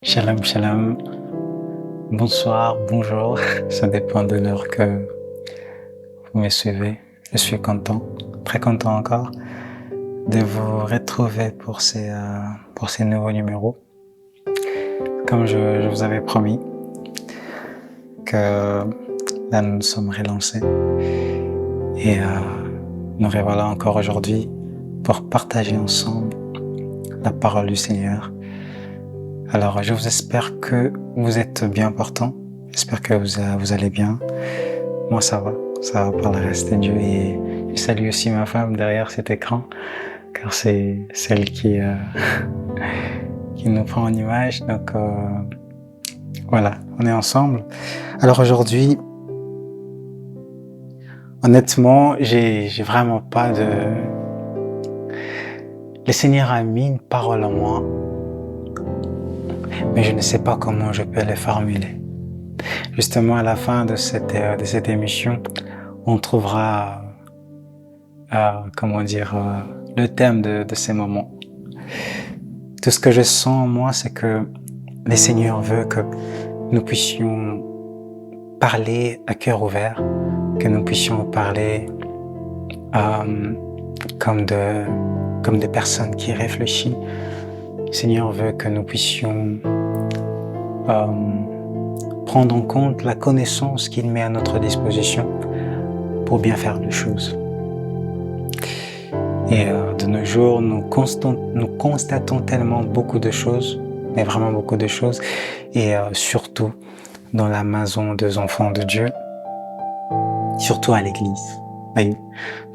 Shalom, shalom. Bonsoir, bonjour. Ça dépend de l'heure que vous me suivez. Je suis content, très content encore de vous retrouver pour ces nouveaux numéros. Comme je vous avais promis que là nous nous sommes relancés et nous revoilà encore aujourd'hui pour partager ensemble la parole du Seigneur. Alors, je vous espère que vous êtes bien portants. J'espère que vous allez bien. Moi, ça va par la grâce de Dieu. Et je salue aussi ma femme derrière cet écran, car c'est celle qui nous prend en image. Donc, voilà, on est ensemble. Alors aujourd'hui, honnêtement, j'ai vraiment pas de... Le Seigneur a mis une parole en moi, mais je ne sais pas comment je peux les formuler. Justement, à la fin de cette émission, on trouvera, le thème de ces moments. Tout ce que je sens en moi, c'est que le Seigneur veut que nous puissions parler à cœur ouvert, que nous puissions parler comme des personnes qui réfléchissent. Le Seigneur veut que nous puissions prendre en compte la connaissance qu'il met à notre disposition pour bien faire les choses. Et de nos jours, nous constatons tellement beaucoup de choses, mais vraiment beaucoup de choses, et surtout dans la maison des enfants de Dieu, surtout à l'église. Voyez,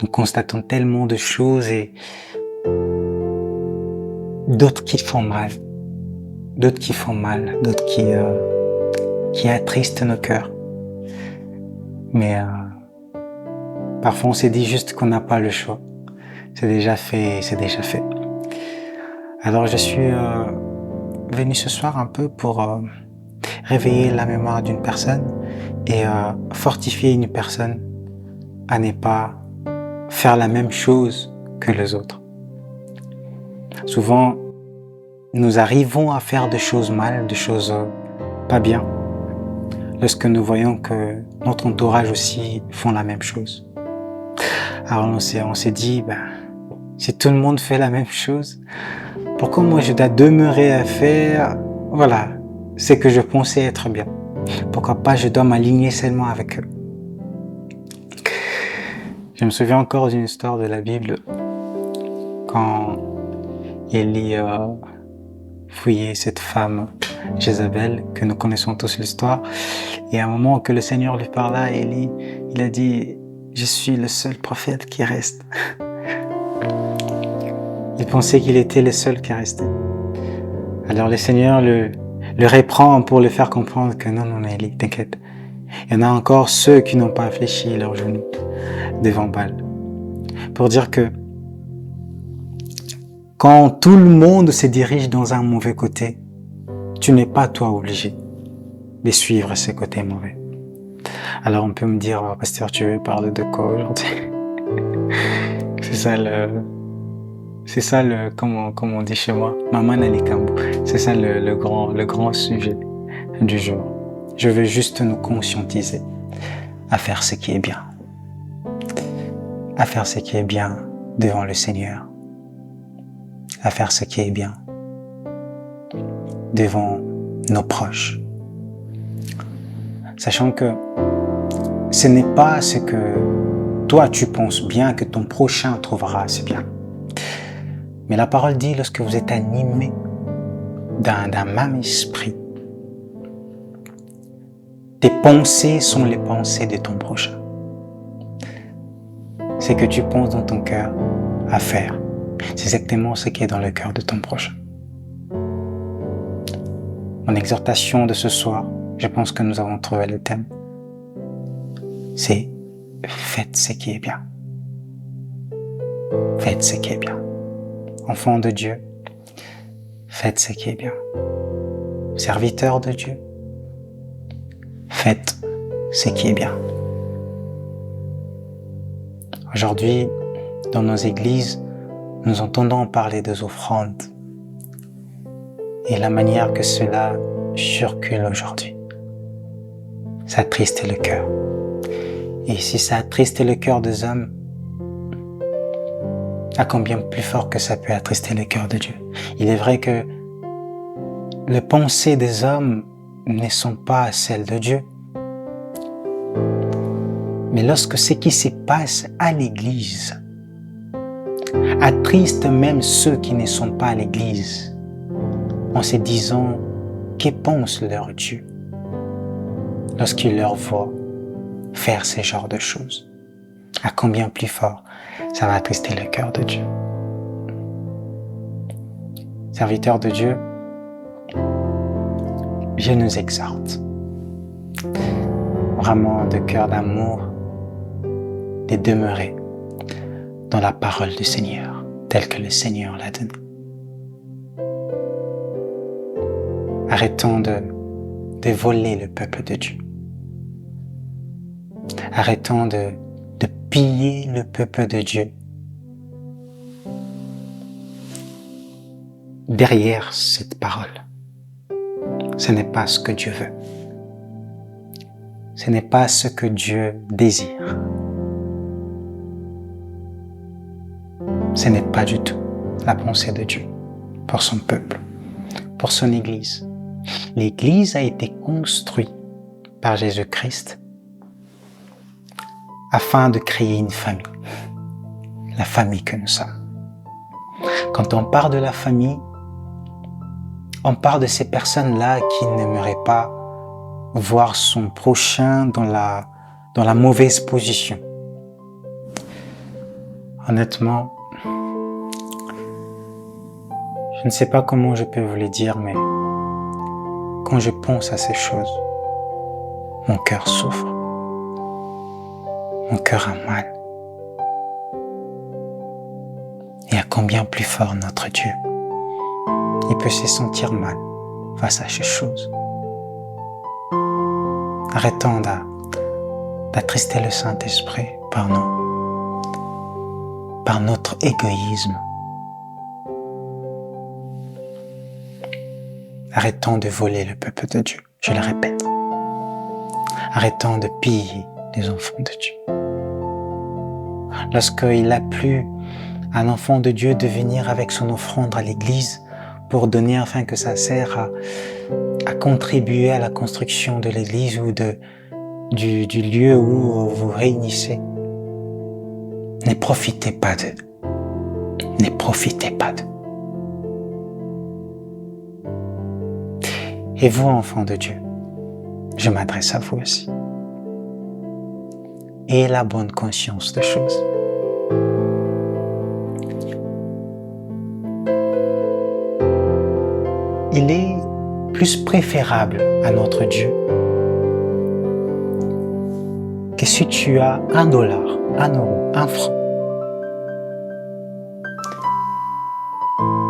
nous constatons tellement de choses et d'autres qui font mal, d'autres qui attristent nos cœurs. Mais parfois on s'est dit juste qu'on n'a pas le choix. C'est déjà fait. Alors je suis venu ce soir un peu pour réveiller la mémoire d'une personne et fortifier une personne à ne pas faire la même chose que les autres. Souvent, nous arrivons à faire des choses mal, des choses pas bien, lorsque nous voyons que notre entourage aussi font la même chose. Alors on s'est dit, si tout le monde fait la même chose, pourquoi moi je dois demeurer à faire, ce que je pensais être bien? Pourquoi pas je dois m'aligner seulement avec eux? Je me souviens encore d'une histoire de la Bible, quand Élie fouillait cette femme, Jézabel, que nous connaissons tous l'histoire, et à un moment que le Seigneur lui parla, Élie, il a dit, je suis le seul prophète qui reste. Il pensait qu'il était le seul qui restait. Alors le Seigneur le reprend pour le faire comprendre que non, Élie, t'inquiète. Il y en a encore ceux qui n'ont pas fléchi leurs genoux devant Baal. Pour dire que quand tout le monde se dirige dans un mauvais côté, tu n'es pas toi obligé de suivre ce côté mauvais. Alors on peut me dire, pasteur, tu veux parler de quoi aujourd'hui? C'est ça le, comme on dit chez moi, Maman Nalikambo. C'est ça le grand sujet du jour. Je veux juste nous conscientiser à faire ce qui est bien. À faire ce qui est bien devant le Seigneur. À faire ce qui est bien devant nos proches. Sachant que ce n'est pas ce que toi tu penses bien que ton prochain trouvera assez bien. Mais la parole dit, lorsque vous êtes animés d'un même esprit, tes pensées sont les pensées de ton prochain. Ce que tu penses dans ton cœur à faire, c'est exactement ce qui est dans le cœur de ton prochain. Mon exhortation de ce soir, je pense que nous avons trouvé le thème, c'est faites ce qui est bien. Faites ce qui est bien. Enfants de Dieu, faites ce qui est bien. Serviteurs de Dieu, faites ce qui est bien. Aujourd'hui, dans nos églises, nous entendons parler des offrandes. et la manière que cela circule aujourd'hui. Ça attriste le cœur. Et si ça attriste le cœur des hommes, à combien plus fort que ça peut attrister le cœur de Dieu. Il est vrai que les pensées des hommes ne sont pas celles de Dieu. Mais lorsque ce qui se passe à l'Église attriste même ceux qui ne sont pas à l'Église, en se disant que pense leur Dieu lorsqu'il leur voit faire ce genre de choses, à combien plus fort ça va attrister le cœur de Dieu. Serviteurs de Dieu, je nous exhorte vraiment de cœur d'amour de demeurer dans la parole du Seigneur, telle que le Seigneur l'a donnée. Arrêtons de voler le peuple de Dieu. Arrêtons de piller le peuple de Dieu. Derrière cette parole, ce n'est pas ce que Dieu veut. Ce n'est pas ce que Dieu désire. Ce n'est pas du tout la pensée de Dieu pour son peuple, pour son Église. L'Église a été construite par Jésus-Christ afin de créer une famille, la famille que nous sommes. Quand on parle de la famille, on parle de ces personnes-là qui n'aimeraient pas voir son prochain dans la mauvaise position. Honnêtement, je ne sais pas comment je peux vous le dire, mais quand je pense à ces choses, mon cœur souffre. Mon cœur a mal. Et à combien plus fort notre Dieu, il peut se sentir mal face à ces choses. Arrêtons d'attrister le Saint-Esprit par notre égoïsme. Arrêtons de voler le peuple de Dieu, je le répète. Arrêtons de piller les enfants de Dieu. Lorsqu'il a plu à un enfant de Dieu de venir avec son offrande à l'église pour donner afin que ça sert à contribuer à la construction de l'église ou du lieu où vous réunissez, ne profitez pas d'eux. Ne profitez pas d'eux. Et vous, enfants de Dieu, je m'adresse à vous aussi. Ayez la bonne conscience des choses. Il est plus préférable à notre Dieu que si tu as $1, 1 euro, 1 franc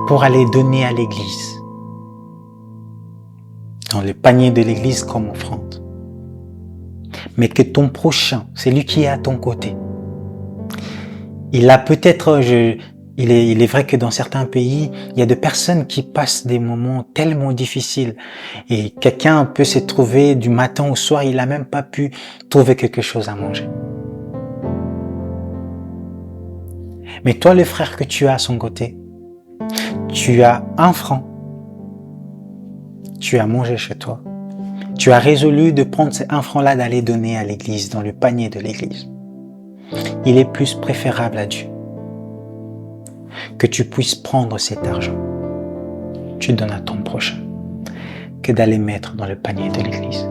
pour aller donner à l'église, dans le panier de l'église comme offrande. Mais que ton prochain, celui qui est à ton côté, il a peut-être, il est vrai que dans certains pays, il y a des personnes qui passent des moments tellement difficiles et quelqu'un peut se trouver du matin au soir, il n'a même pas pu trouver quelque chose à manger. Mais toi, le frère que tu as à son côté, tu as 1 franc, tu as mangé chez toi. Tu as résolu de prendre ces 1 franc-là d'aller donner à l'église, dans le panier de l'église. Il est plus préférable à Dieu que tu puisses prendre cet argent, tu donnes à ton prochain, que d'aller mettre dans le panier de l'église.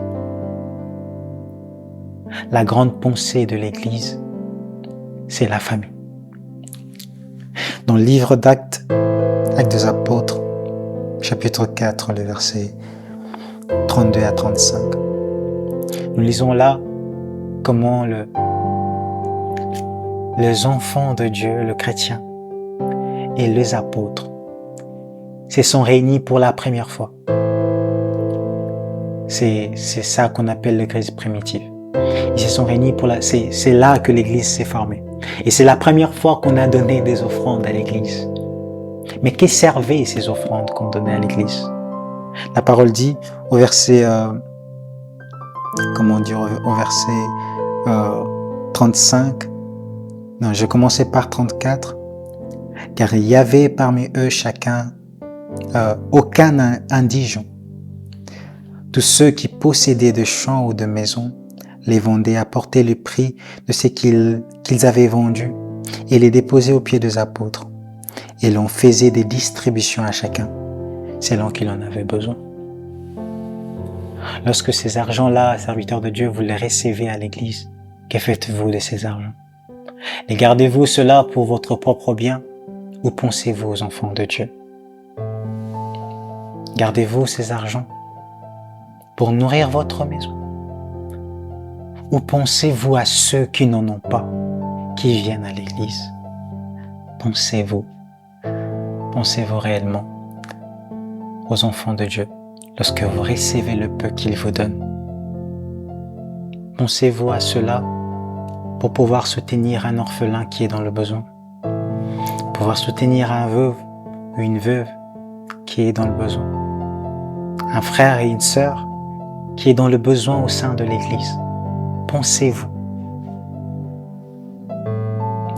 La grande pensée de l'église, c'est la famille. Dans le livre d'Actes des Apôtres, chapitre 4, le verset 32 à 35. Nous lisons là comment les enfants de Dieu, le chrétien et les apôtres se sont réunis pour la première fois. C'est ça qu'on appelle l'église primitive. Ils se sont réunis c'est là que l'église s'est formée. Et c'est la première fois qu'on a donné des offrandes à l'église. Mais que servaient ces offrandes qu'on donnait à l'église? La parole dit au verset, au verset 35, non, je commençais par 34, car il y avait parmi eux aucun indigent. Tous ceux qui possédaient de champs ou de maisons les vendaient, apportaient le prix de ce qu'ils avaient vendu et les déposaient aux pieds des apôtres. Et l'on faisait des distributions à chacun, selon qu'il en avait besoin. Lorsque ces argents-là, serviteurs de Dieu, vous les recevez à l'église, que faites-vous de ces argents? Les gardez-vous cela pour votre propre bien ou pensez-vous aux enfants de Dieu? Gardez-vous ces argents pour nourrir votre maison? Ou pensez-vous à ceux qui n'en ont pas, qui viennent à l'église? Pensez-vous réellement aux enfants de Dieu lorsque vous recevez le peu qu'il vous donne? Pensez-vous à cela pour pouvoir soutenir un orphelin qui est dans le besoin? Pouvoir soutenir un veuve ou une veuve qui est dans le besoin? Un frère et une sœur qui est dans le besoin au sein de l'église? Pensez-vous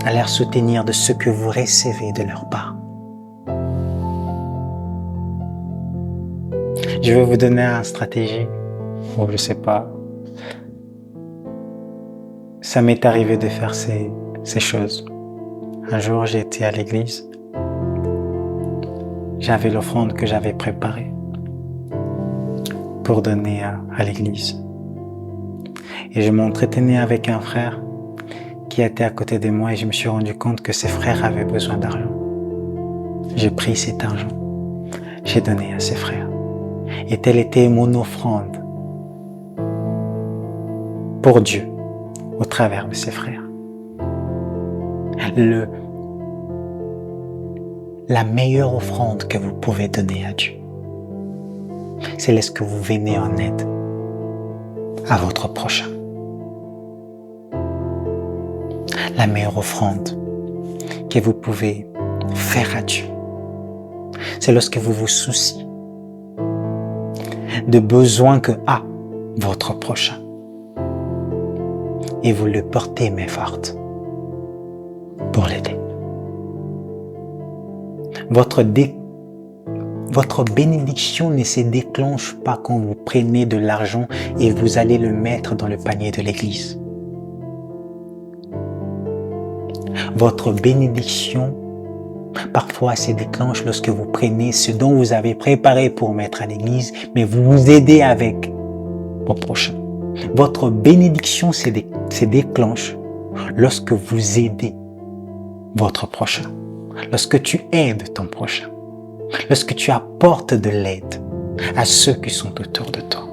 à leur soutenir de ce que vous recevez de leur part? Je vais vous donner une stratégie, ou je sais pas. Ça m'est arrivé de faire ces choses. Un jour, j'étais à l'église. J'avais l'offrande que j'avais préparée pour donner à l'église. Et je m'entretenais avec un frère qui était à côté de moi et je me suis rendu compte que ses frères avaient besoin d'argent. J'ai pris cet argent, j'ai donné à ses frères. Et telle était mon offrande pour Dieu au travers de ses frères. La meilleure offrande que vous pouvez donner à Dieu, c'est lorsque vous venez en aide à votre prochain. La meilleure offrande que vous pouvez faire à Dieu, c'est lorsque vous vous souciez de besoins que a votre prochain et vous le portez main forte pour l'aider. Votre bénédiction ne se déclenche pas quand vous prenez de l'argent et vous allez le mettre dans le panier de l'église. Votre bénédiction, parfois, se déclenche lorsque vous prenez ce dont vous avez préparé pour mettre à l'église, mais vous vous aidez avec vos prochains. Votre bénédiction se déclenche lorsque vous aidez votre prochain, lorsque tu aides ton prochain, lorsque tu apportes de l'aide à ceux qui sont autour de toi.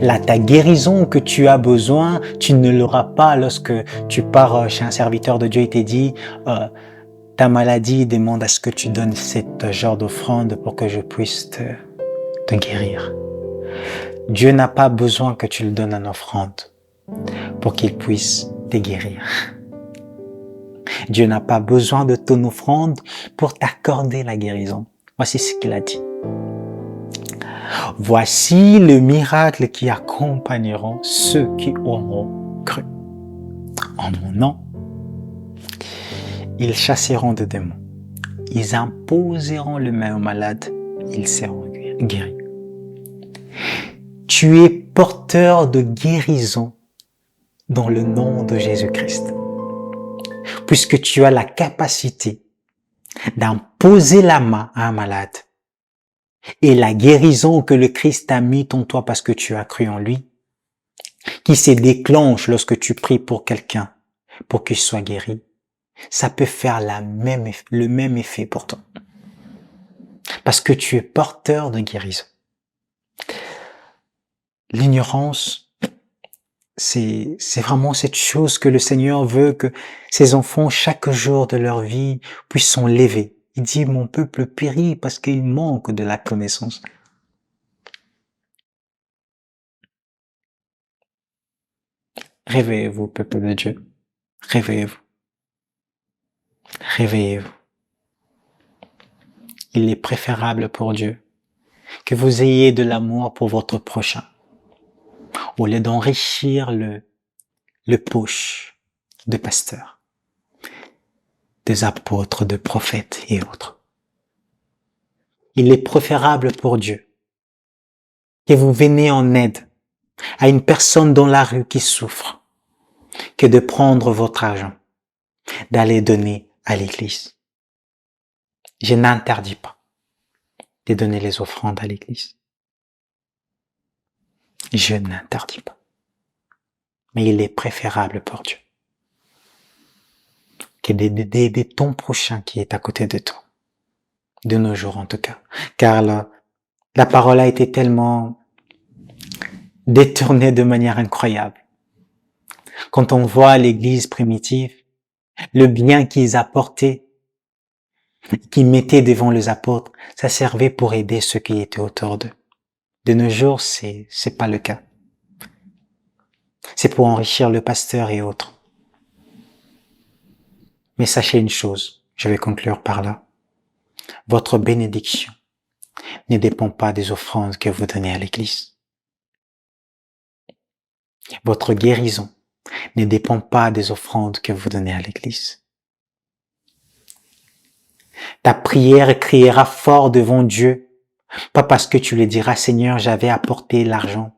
Là, ta guérison que tu as besoin, tu ne l'auras pas lorsque tu pars chez un serviteur de Dieu et te dit ta maladie demande à ce que tu donnes ce genre d'offrande pour que je puisse te guérir. Dieu n'a pas besoin que tu lui donnes une offrande pour qu'il puisse te guérir. Dieu n'a pas besoin de ton offrande pour t'accorder la guérison. Voici ce qu'il a dit. Voici le miracle qui accompagneront ceux qui auront cru. En mon nom, ils chasseront des démons. Ils imposeront les mains aux malades. Ils seront guéris. Tu es porteur de guérison dans le nom de Jésus-Christ. Puisque tu as la capacité d'imposer la main à un malade et la guérison que le Christ a mis en toi parce que tu as cru en lui, qui se déclenche lorsque tu pries pour quelqu'un pour qu'il soit guéri, ça peut faire le même effet pour toi. Parce que tu es porteur de guérison. L'ignorance, c'est vraiment cette chose que le Seigneur veut que ses enfants, chaque jour de leur vie, puissent s'enlever. Il dit, mon peuple périt parce qu'il manque de la connaissance. Réveillez-vous, peuple de Dieu. Réveillez-vous. Réveillez-vous. Il est préférable pour Dieu que vous ayez de l'amour pour votre prochain, au lieu d'enrichir le poche de pasteurs, des apôtres, de prophètes et autres. Il est préférable pour Dieu que vous veniez en aide à une personne dans la rue qui souffre, que de prendre votre argent, d'aller donner à l'église. Je n'interdis pas de donner les offrandes à l'église. Je n'interdis pas. Mais il est préférable pour Dieu que d'aider ton prochain qui est à côté de toi. De nos jours en tout cas. Car la parole a été tellement détournée de manière incroyable. Quand on voit l'église primitive, le bien qu'ils apportaient, qu'ils mettaient devant les apôtres, ça servait pour aider ceux qui étaient autour d'eux. De nos jours, c'est pas le cas. C'est pour enrichir le pasteur et autres. Mais sachez une chose, je vais conclure par là. Votre bénédiction ne dépend pas des offrandes que vous donnez à l'église. Votre guérison ne dépend pas des offrandes que vous donnez à l'église. Ta prière criera fort devant Dieu, pas parce que tu lui diras, Seigneur, j'avais apporté l'argent,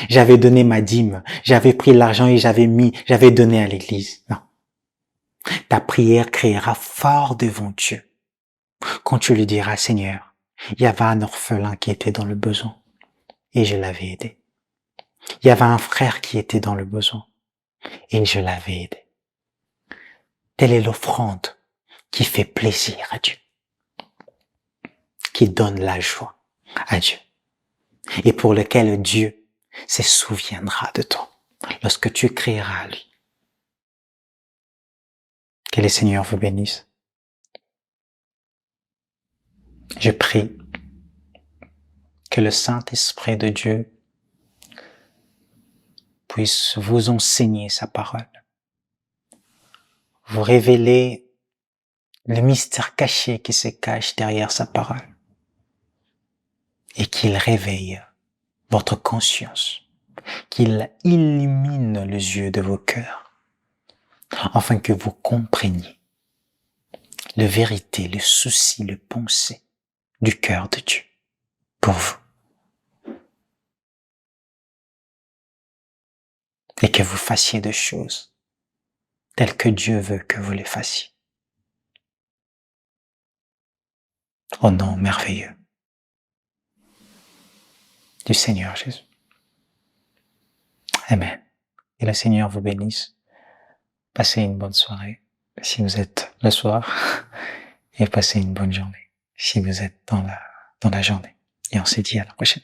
j'avais donné ma dîme, j'avais pris l'argent et j'avais donné à l'église. Non. Ta prière criera fort devant Dieu quand tu lui diras, Seigneur, il y avait un orphelin qui était dans le besoin et je l'avais aidé. Il y avait un frère qui était dans le besoin et je l'avais aidé. Telle est l'offrande qui fait plaisir à Dieu, qui donne la joie à Dieu et pour lequel Dieu se souviendra de toi lorsque tu crieras à lui. Que le Seigneur vous bénisse. Je prie que le Saint-Esprit de Dieu puisse vous enseigner sa parole, vous révéler le mystère caché qui se cache derrière sa parole et qu'il réveille votre conscience, qu'il illumine les yeux de vos cœurs afin que vous compreniez la vérité, le souci, le pensée du cœur de Dieu pour vous. Et que vous fassiez des choses telles que Dieu veut que vous les fassiez. Au nom merveilleux du Seigneur Jésus. Amen. Et le Seigneur vous bénisse. Passez une bonne soirée si vous êtes le soir et passez une bonne journée si vous êtes dans la journée. Et on se dit à la prochaine.